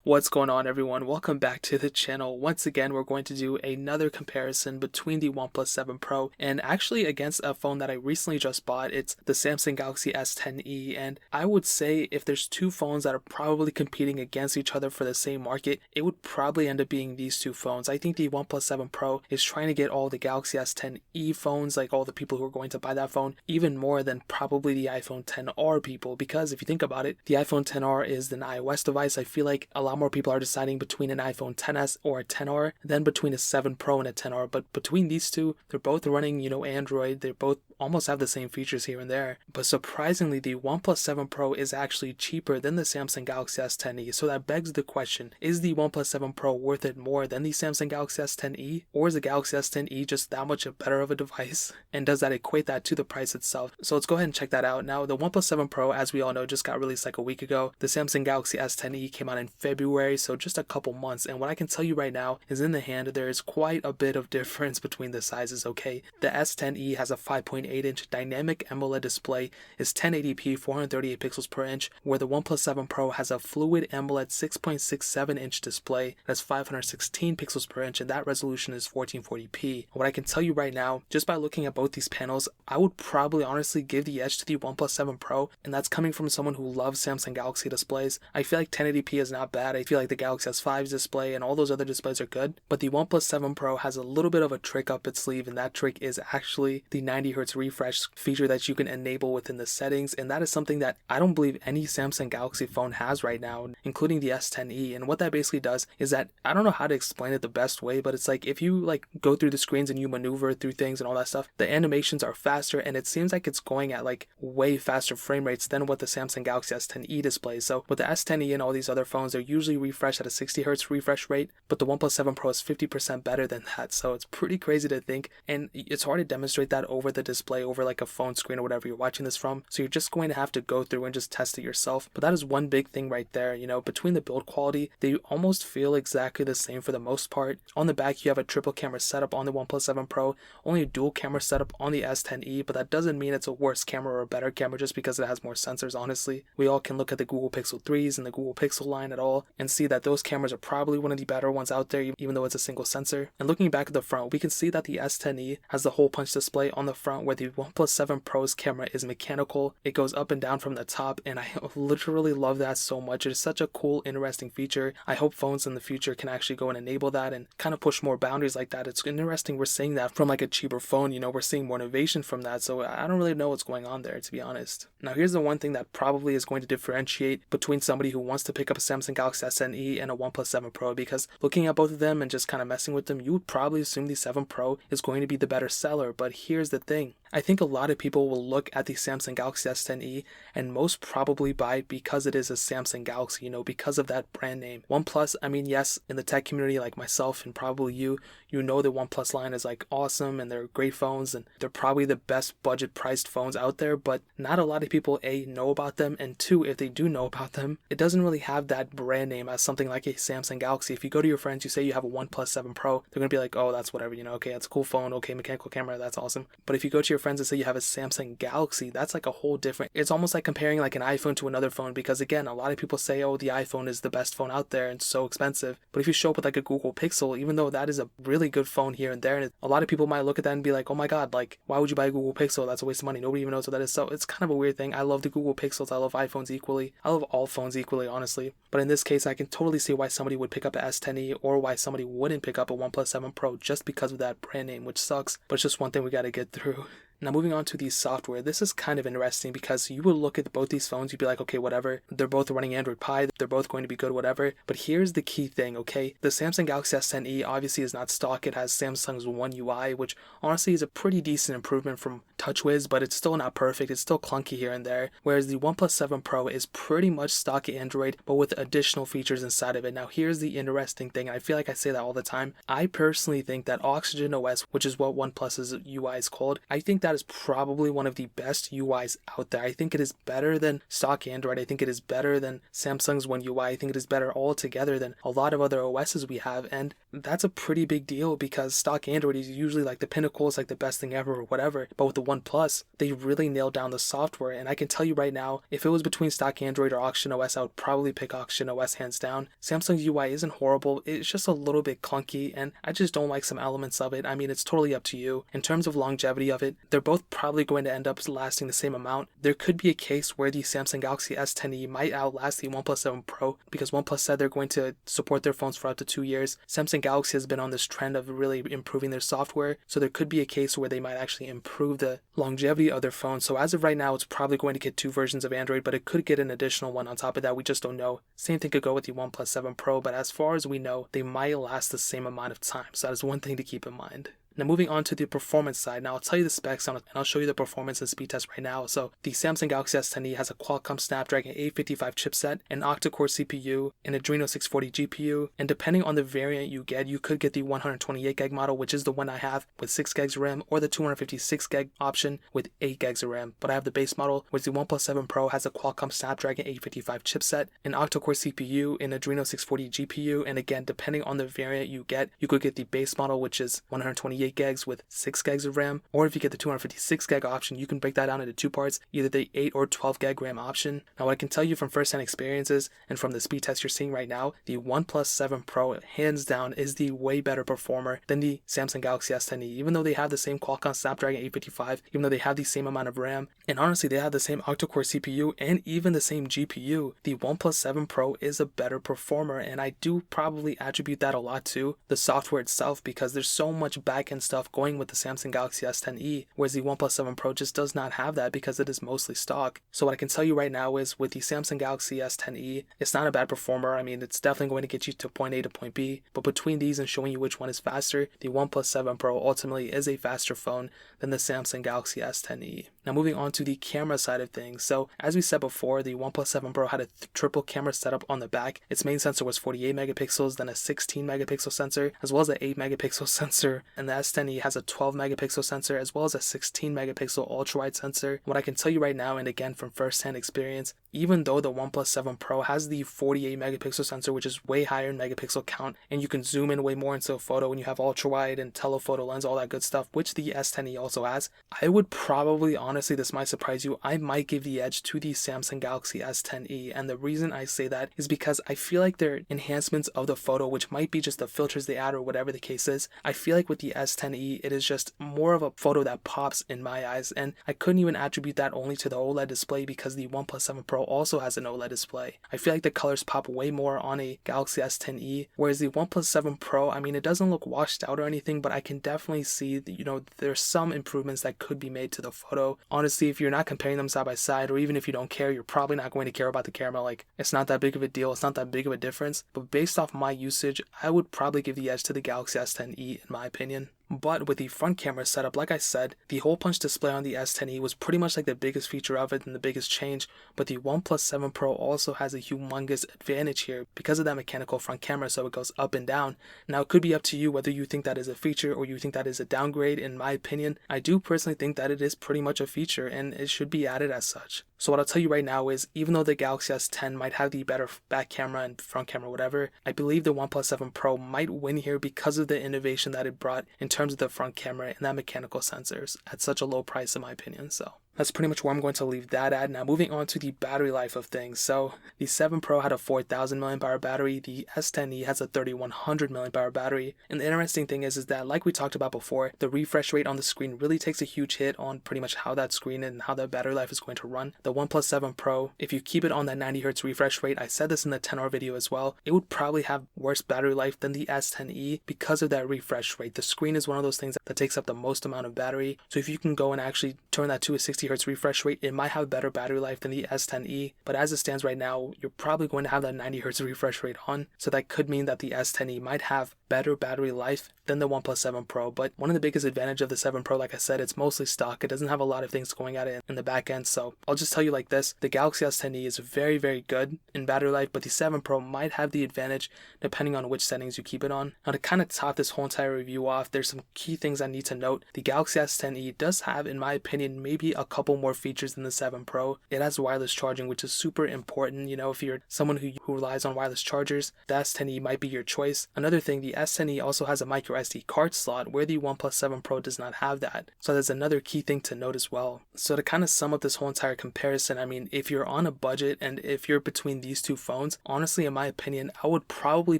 What's going on, everyone? Welcome back to the channel. Once again, we're going to do another comparison between the OnePlus 7 Pro and actually against a phone that I recently just bought. It's the Samsung Galaxy S10e, and I would say if there's two phones that are probably competing against each other for the same market, it would probably end up being these two phones. I think the OnePlus 7 Pro is trying to get all the Galaxy S10e phones, like all the people who are going to buy that phone, even more than probably the iPhone XR people, because if you think about it, the iPhone XR is an iOS device. I feel like a lot more people are deciding between an iPhone XS or a XR than between a 7 Pro and a XR. But between these two, they're both running, Android. They both almost have the same features here and there. But surprisingly, the OnePlus 7 Pro is actually cheaper than the Samsung Galaxy S10e. So that begs the question, is the OnePlus 7 Pro worth it more than the Samsung Galaxy S10e? Or is the Galaxy S10e just that much better of a device? And does that equate that to the price itself? So let's go ahead and check that out. Now, the OnePlus 7 Pro, as we all know, just got released like a week ago. The Samsung Galaxy S10e came out in February, so just a couple months. And what I can tell you right now is in the hand, there is quite a bit of difference between the sizes, okay? The S10e has a 5.8-inch dynamic AMOLED display, is 1080p 438 pixels per inch, where the OnePlus 7 Pro has a fluid AMOLED 6.67-inch display that's 516 pixels per inch, and that resolution is 1440p. What I can tell you right now, just by looking at both these panels, I would probably honestly give the edge to the OnePlus 7 Pro, and that's coming from someone who loves Samsung Galaxy displays. I feel like 1080p is not bad. I feel like the Galaxy S5's display and all those other displays are good, but the OnePlus 7 Pro has a little bit of a trick up its sleeve, and that trick is actually the 90Hz refresh feature that you can enable within the settings, and that is something that I don't believe any Samsung Galaxy phone has right now, including the S10e. And what that basically does is that, I don't know how to explain it the best way, but it's like if you go through the screens and you maneuver through things and all that stuff, the animations are faster, and it seems like it's going at way faster frame rates than what the Samsung Galaxy S10e displays. So with the S10e and all these other phones, they're usually refreshed at a 60Hz refresh rate, but the OnePlus 7 Pro is 50% better than that. So it's pretty crazy to think, and it's hard to demonstrate that over the display, over like a phone screen or whatever you're watching this from. So you're just going to have to go through and just test it yourself. But that is one big thing right there. Between the build quality, they almost feel exactly the same for the most part. On the back, you have a triple camera setup on the OnePlus 7 Pro, only a dual camera setup on the S10e, but that doesn't mean it's a worse camera or a better camera just because it has more sensors, honestly. We all can look at the Google Pixel 3s and the Google Pixel line at all and see that those cameras are probably one of the better ones out there, even though it's a single sensor. And looking back at the front, we can see that the S10e has the hole punch display on the front, where the OnePlus 7 Pro's camera is mechanical. It goes up and down from the top, and I literally love that so much. It is such a cool, interesting feature. I hope phones in the future can actually go and enable that and kind of push more boundaries like that. It's interesting we're seeing that from a cheaper phone. We're seeing more innovation from that, so I don't really know what's going on there, to be honest. Now, here's the one thing that probably is going to differentiate between somebody who wants to pick up a Samsung Galaxy S10e and a OnePlus 7 Pro, because looking at both of them and just kind of messing with them, you would probably assume the 7 Pro is going to be the better seller. But here's the thing. I think a lot of people will look at the Samsung Galaxy S10e and most probably buy it because it is a Samsung Galaxy, because of that brand name. OnePlus, yes, in the tech community like myself and probably you know the OnePlus line is awesome and they're great phones and they're probably the best budget priced phones out there, but not a lot of people A, know about them, and 2, if they do know about them, it doesn't really have that brand name as something like a Samsung Galaxy. If you go to your friends, you say you have a OnePlus 7 Pro, they're going to be like, oh, that's whatever, okay, it's a cool phone, okay, mechanical camera, that's awesome. But if you go to your friends and say you have a Samsung Galaxy, that's a whole different, it's almost like comparing an iPhone to another phone, because again, a lot of people say, oh, the iPhone is the best phone out there and so expensive. But if you show up with a Google Pixel, even though that is a really good phone here and there, and a lot of people might look at that and be like, oh my god, why would you buy a Google Pixel? That's a waste of money. Nobody even knows what that is. So it's kind of a weird thing. I love the Google Pixels. I love iPhones equally. I love all phones equally, honestly. But in this case, I can totally see why somebody would pick up a S10e or why somebody wouldn't pick up a OnePlus 7 Pro just because of that brand name, which sucks, but it's just one thing we got to get through. Now, moving on to the software, this is kind of interesting because you will look at both these phones, you'd be like, okay, whatever, they're both running Android Pie, they're both going to be good, whatever. But here's the key thing, okay? The Samsung Galaxy S10e obviously is not stock. It has Samsung's One UI, which honestly is a pretty decent improvement from TouchWiz, but it's still not perfect. It's still clunky here and there. Whereas the OnePlus 7 Pro is pretty much stock Android, but with additional features inside of it. Now, here's the interesting thing, and I feel like I say that all the time. I personally think that Oxygen OS, which is what OnePlus's UI is called, I think that is probably one of the best UIs out there. I think it is better than stock Android. I think it is better than Samsung's One UI. I think it is better altogether than a lot of other OSs we have, and that's a pretty big deal because stock Android is usually like the pinnacle, it's like the best thing ever or whatever. But with the OnePlus, they really nailed down the software, and I can tell you right now, if it was between stock Android or Auction OS, I would probably pick Auction OS hands down. Samsung's UI isn't horrible, it's just a little bit clunky, and I just don't like some elements of it. I mean, it's totally up to you. In terms of longevity of it, they're both probably going to end up lasting the same amount. There could be a case where the Samsung Galaxy S10e might outlast the OnePlus 7 Pro because OnePlus said they're going to support their phones for up to 2 years. Samsung Galaxy has been on this trend of really improving their software, so there could be a case where they might actually improve the longevity of their phone. So as of right now, it's probably going to get 2 versions of Android, but it could get an additional one on top of that. We just don't know. Same thing could go with the OnePlus 7 Pro, but as far as we know, they might last the same amount of time. So that is one thing to keep in mind. Now moving on to the performance side, now I'll tell you the specs and I'll show you the performance and speed test right now. So the Samsung Galaxy S10e has a Qualcomm Snapdragon 855 chipset, an octa-core CPU, an Adreno 640 GPU, and depending on the variant you get, you could get the 128GB model, which is the one I have with 6GB of RAM, or the 256GB option with 8GB of RAM. But I have the base model, which the OnePlus 7 Pro has a Qualcomm Snapdragon 855 chipset, an octa-core CPU, an Adreno 640 GPU, and again, depending on the variant you get, you could get the base model, which is 128GB with 6GB of RAM, or if you get the 256GB option, you can break that down into 2 parts, either the 8 or 12GB RAM option. Now what I can tell you from first-hand experiences and from the speed test you're seeing right now, the OnePlus 7 Pro hands down is the way better performer than the Samsung Galaxy S10e, even though they have the same Qualcomm Snapdragon 855, even though they have the same amount of RAM, and honestly they have the same octa-core CPU and even the same GPU. The OnePlus 7 Pro is a better performer, and I do probably attribute that a lot to the software itself because there's so much back-end stuff going with the Samsung Galaxy S10e, whereas the OnePlus 7 Pro just does not have that because it is mostly stock. So what I can tell you right now is with the Samsung Galaxy S10e, it's not a bad performer. I mean, it's definitely going to get you to point A to point B, but between these and showing you which one is faster, the OnePlus 7 Pro ultimately is a faster phone than the Samsung Galaxy S10e. Now moving on to the camera side of things. So as we said before, the OnePlus 7 Pro had a triple camera setup on the back. Its main sensor was 48 megapixels, then a 16 megapixel sensor, as well as an 8 megapixel sensor, and the S10e has a 12 megapixel sensor as well as a 16 megapixel ultra-wide sensor. What I can tell you right now, and again from first-hand experience, even though the OnePlus 7 Pro has the 48 megapixel sensor, which is way higher in megapixel count, and you can zoom in way more into a photo when you have ultra-wide and telephoto lens, all that good stuff, which the S10e also has, I would probably, honestly, this might surprise you, I might give the edge to the Samsung Galaxy S10e, and the reason I say that is because I feel like their enhancements of the photo, which might be just the filters they add or whatever the case is, I feel like with the S10e, it is just more of a photo that pops in my eyes, and I couldn't even attribute that only to the OLED display because the OnePlus 7 Pro also has an OLED display. I feel like the colors pop way more on a Galaxy S10e, whereas the OnePlus 7 Pro, I mean, it doesn't look washed out or anything, but I can definitely see that, there's some improvements that could be made to the photo. Honestly, if you're not comparing them side by side, or even if you don't care, you're probably not going to care about the camera. Like, it's not that big of a deal, it's not that big of a difference, but based off my usage, I would probably give the edge to the Galaxy S10e in my opinion. But with the front camera setup, like I said, the hole punch display on the S10e was pretty much like the biggest feature of it and the biggest change, but the OnePlus 7 Pro also has a humongous advantage here because of that mechanical front camera, so it goes up and down. Now it could be up to you whether you think that is a feature or you think that is a downgrade. In my opinion, I do personally think that it is pretty much a feature and it should be added as such. So what I'll tell you right now is, even though the Galaxy S10 might have the better back camera and front camera, whatever, I believe the OnePlus 7 Pro might win here because of the innovation that it brought in terms of the front camera and that mechanical sensors at such a low price in my opinion. So that's pretty much where I'm going to leave that at. Now moving on to the battery life of things. So the 7 Pro had a 4,000 mAh battery, the S10e has a 3,100 mAh battery, and the interesting thing is that, like we talked about before, the refresh rate on the screen really takes a huge hit on pretty much how that screen and how that battery life is going to run. The OnePlus 7 Pro, if you keep it on that 90Hz refresh rate, I said this in the 10-hour video as well, it would probably have worse battery life than the S10e because of that refresh rate. The screen is one of those things that takes up the most amount of battery, so if you can go and actually turn that to a 60 60Hz refresh rate, it might have better battery life than the S10e, but as it stands right now, you're probably going to have that 90Hz refresh rate on, so that could mean that the S10e might have better battery life than the OnePlus 7 Pro. But one of the biggest advantages of the 7 Pro, like I said, it's mostly stock. It doesn't have a lot of things going at it in the back end, so I'll just tell you like this: the Galaxy S10e is very, very good in battery life, but the 7 Pro might have the advantage depending on which settings you keep it on. Now, to kind of top this whole entire review off, there's some key things I need to note. The Galaxy S10e does have, in my opinion, maybe a couple more features than the 7 Pro. It has wireless charging, which is super important. You know, if you're someone who relies on wireless chargers, the S10e might be your choice. Another thing, the S10e also has a micro SD card slot, where the OnePlus 7 Pro does not have that. So that's another key thing to note as well. So to kind of sum up this whole entire comparison, I mean, if you're on a budget and if you're between these two phones, honestly, in my opinion, I would probably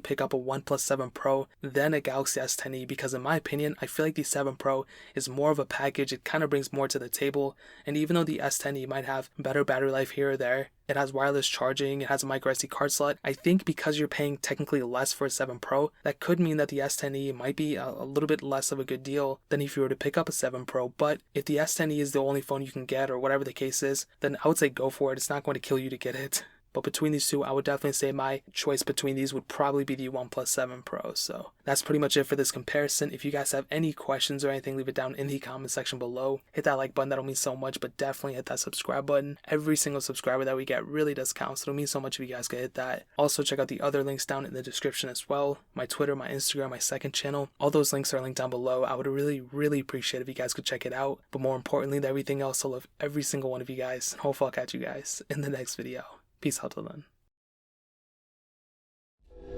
pick up a OnePlus 7 Pro than a Galaxy S10e, because in my opinion, I feel like the 7 Pro is more of a package. It kind of brings more to the table, and even though the S10e might have better battery life here or there, it has wireless charging, it has a micro SD card slot, I think because you're paying technically less for a 7 Pro, that could mean that the S10e might be a little bit less of a good deal than if you were to pick up a 7 Pro. But if the S10e is the only phone you can get, or whatever the case is, then I would say go for it. It's not going to kill you to get it. But between these two, I would definitely say my choice between these would probably be the OnePlus 7 Pro. So that's pretty much it for this comparison. If you guys have any questions or anything, leave it down in the comment section below. Hit that like button, that'll mean so much, but definitely hit that subscribe button. Every single subscriber that we get really does count, so it'll mean so much if you guys could hit that. Also, check out the other links down in the description as well. My Twitter, my Instagram, my second channel. All those links are linked down below. I would really, really appreciate if you guys could check it out. But more importantly than everything else, I love every single one of you guys. Hopefully I'll catch you guys in the next video. Peace out till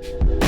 then.